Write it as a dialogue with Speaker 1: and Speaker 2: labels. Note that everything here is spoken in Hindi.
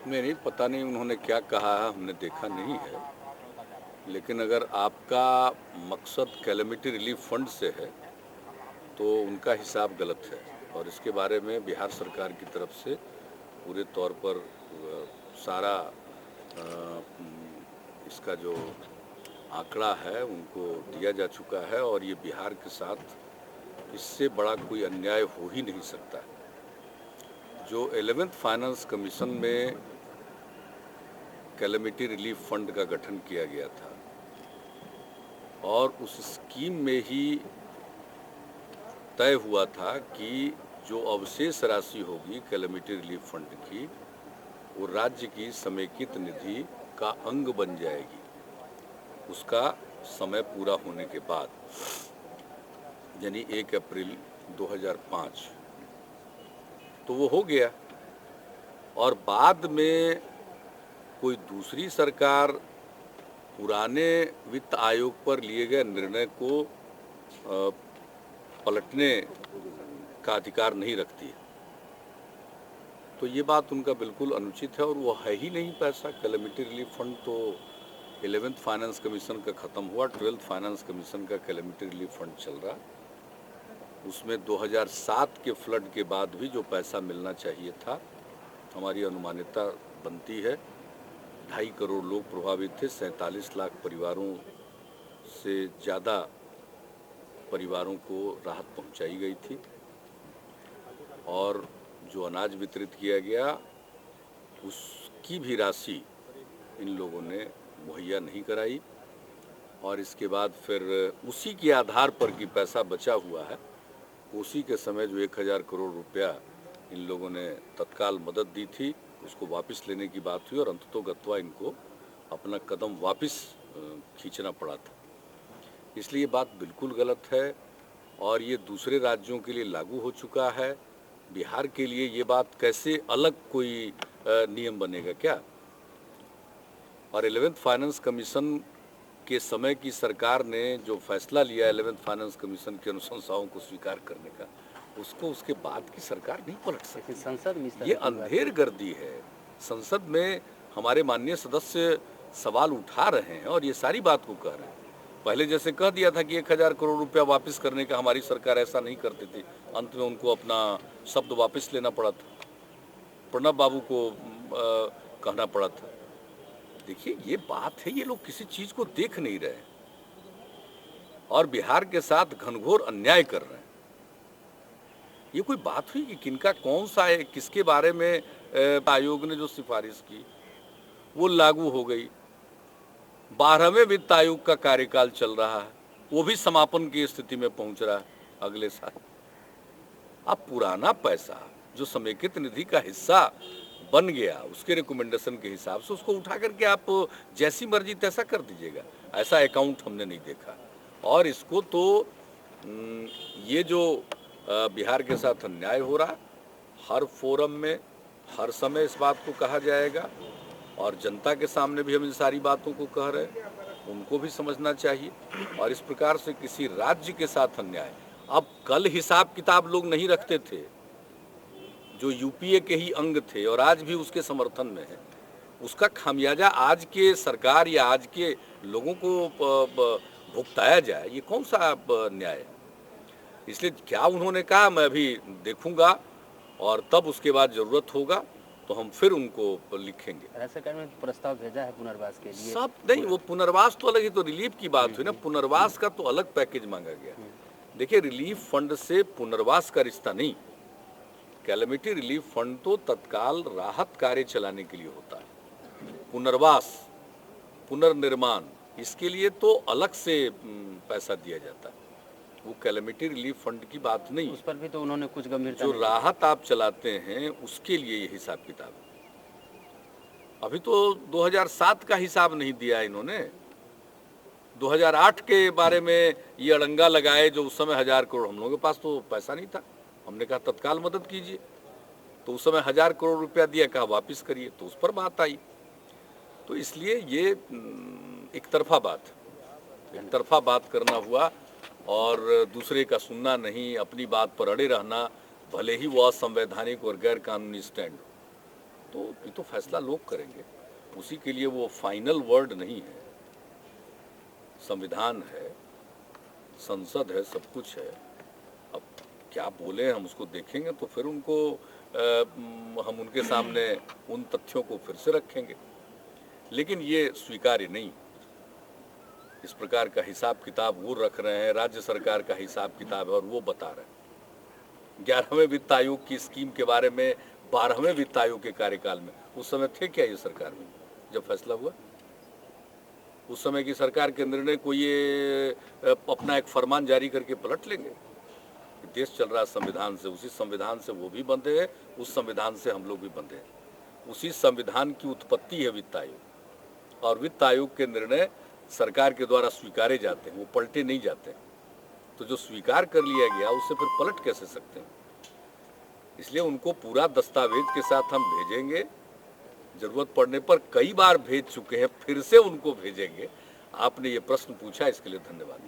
Speaker 1: नहीं, पता नहीं उन्होंने क्या कहा है, हमने देखा नहीं है। लेकिन अगर आपका मकसद कैलेमिटी रिलीफ फंड से है, तो उनका हिसाब गलत है और इसके बारे में बिहार सरकार की तरफ से पूरे तौर पर सारा इसका जो आंकड़ा है उनको दिया जा चुका है और ये बिहार के साथ इससे बड़ा कोई अन्याय हो ही नहीं सकता। जो 11th फाइनेंस कमीशन में कैलेमिटी रिलीफ फंड का गठन किया गया था और उस स्कीम में ही तय हुआ था कि जो अवशेष राशि होगी कैलेमिटी रिलीफ फंड की, वो राज्य की समेकित निधि का अंग बन जाएगी उसका समय पूरा होने के बाद, यानी 1 अप्रैल 2005। तो वो हो गया और बाद में कोई दूसरी सरकार पुराने वित्त आयोग पर लिए गए निर्णय को पलटने का अधिकार नहीं रखती है। तो ये बात उनका बिल्कुल अनुचित है और वो है ही नहीं पैसा। कैलेमिटी रिलीफ फंड तो 11th फाइनेंस कमीशन का ख़त्म हुआ, 12th फाइनेंस कमीशन का कैलेमिटी रिलीफ फंड चल रहा। उसमें 2007 के फ्लड के बाद भी जो पैसा मिलना चाहिए था, हमारी अनुमानियता बनती है 2.5 करोड़ लोग प्रभावित थे, 47 लाख परिवारों से ज़्यादा परिवारों को राहत पहुंचाई गई थी और जो अनाज वितरित किया गया उसकी भी राशि इन लोगों ने मुहैया नहीं कराई और इसके बाद फिर उसी के आधार पर कि पैसा बचा हुआ है, उसी के समय जो 1000 करोड़ रुपया इन लोगों ने तत्काल मदद दी थी उसको वापस लेने की बात हुई और अंततोगत्वा इनको अपना कदम वापस खींचना पड़ा था। इसलिए बात बिल्कुल गलत है और ये दूसरे राज्यों के लिए लागू हो चुका है। बिहार के लिए ये बात कैसे अलग कोई नियम बनेगा क्या? और 11th फाइनेंस कमीशन के समय की सरकार ने जो फैसला लिया 11th फाइनेंस कमीशन की अनुशंसाओं को स्वीकार करने का, उसको उसके बाद की सरकार नहीं पलट सकती।
Speaker 2: संसद में
Speaker 1: ये अंधेर गर्दी है। संसद में हमारे माननीय सदस्य सवाल उठा रहे हैं और ये सारी बात को कह रहे हैं। पहले जैसे कह दिया था कि 1000 करोड़ रुपया वापस करने का, हमारी सरकार ऐसा नहीं करती थी, अंत में उनको अपना शब्द वापस लेना पड़ा था, प्रणब बाबू को कहना पड़ा था। देखिए ये बात है, ये लोग किसी चीज को देख नहीं रहे और बिहार के साथ घनघोर अन्याय कर रहे हैं। ये कोई बात हुई कि किनका कौन सा है, किसके बारे में आयोग ने जो सिफारिश की वो लागू हो गई। 12वें वित्त आयोग का कार्यकाल चल रहा है, वो भी समापन की स्थिति में पहुंच रहा है अगले साल। अब पुराना पैसा जो समेकित निधि का हिस्सा बन गया उसके रिकमेंडेशन के हिसाब से उसको उठा करके आप जैसी मर्जी तैसा कर दीजिएगा, ऐसा अकाउंट हमने नहीं देखा। और इसको तो ये जो बिहार के साथ अन्याय हो रहा, हर फोरम में हर समय इस बात को कहा जाएगा और जनता के सामने भी हम इन सारी बातों को कह रहे हैं, उनको भी समझना चाहिए। और इस प्रकार से किसी राज्य के साथ अन्याय, अब कल हिसाब किताब लोग नहीं रखते थे जो यूपीए के ही अंग थे और आज भी उसके समर्थन में है, उसका खामियाजा आज के सरकार या आज के लोगों को भुगताया जाए, ये कौन सा न्याय है? इसलिए क्या उन्होंने कहा मैं अभी देखूंगा और तब उसके बाद जरूरत होगा तो हम फिर उनको लिखेंगे।
Speaker 2: राज्य सरकार ने प्रस्ताव भेजा है पुनर्वास के लिए।
Speaker 1: सब नहीं, वो पुनर्वास तो अलग ही, तो रिलीफ की बात हुई ना, पुनर्वास का तो अलग पैकेज मांगा गया। देखिए रिलीफ फंड से पुनर्वास का रिश्ता नहीं, कैलेमिटी रिलीफ फंड तो तत्काल राहत कार्य चलाने के लिए होता है। पुनर्वास, पुनर्निर्माण, इसके लिए तो अलग से पैसा दिया जाता है, वो कैलेमिटी रिलीफ फंड की बात नहीं।
Speaker 2: उस पर भी तो उन्होंने कुछ गंभीरता,
Speaker 1: जो राहत आप चलाते हैं उसके लिए ये हिसाब किताब है। अभी तो 2007 का हिसाब नहीं दिया इन्होंने, 2008 के बारे में ये अड़ंगा लगाए जो उस समय 1000 करोड़, हम लोगों के पास तो पैसा नहीं था, हमने कहा तत्काल मदद कीजिए, तो उस समय 1000 करोड़ रुपया दिया, कहा वापस करिए, तो उस पर बात आई। तो इसलिए ये एक तरफा बात करना हुआ और दूसरे का सुनना नहीं, अपनी बात पर अड़े रहना, भले ही वो असंवैधानिक और गैर कानूनी स्टैंड हो। तो ये तो फैसला लोग करेंगे, उसी के लिए वो फाइनल वर्ड नहीं है। संविधान है, संसद है, सब कुछ है। अब क्या बोले हम उसको देखेंगे, तो फिर उनको हम उनके सामने उन तथ्यों को फिर से रखेंगे। लेकिन ये स्वीकार्य नहीं, इस प्रकार का हिसाब किताब वो रख रहे हैं, राज्य सरकार का हिसाब किताब है और वो बता रहे हैं। 11वें वित्त आयोग की स्कीम के बारे में 12वें वित्त आयोग के कार्यकाल में उस समय थे क्या ये सरकार में जब फैसला हुआ? उस समय की सरकार के निर्णय को ये अपना एक फरमान जारी करके पलट लेंगे? देश चल रहा संविधान से, उसी संविधान से वो भी बंधे हैं, उस संविधान से हम लोग भी बंधे हैं। उसी संविधान की उत्पत्ति है वित्त आयोग, और वित्त आयोग के निर्णय सरकार के द्वारा स्वीकारे जाते हैं, वो पलटे नहीं जाते। तो जो स्वीकार कर लिया गया उससे फिर पलट कैसे सकते हैं? इसलिए उनको पूरा दस्तावेज के साथ हम भेजेंगे, जरूरत पड़ने पर कई बार भेज चुके हैं, फिर से उनको भेजेंगे। आपने ये प्रश्न पूछा, इसके लिए धन्यवाद।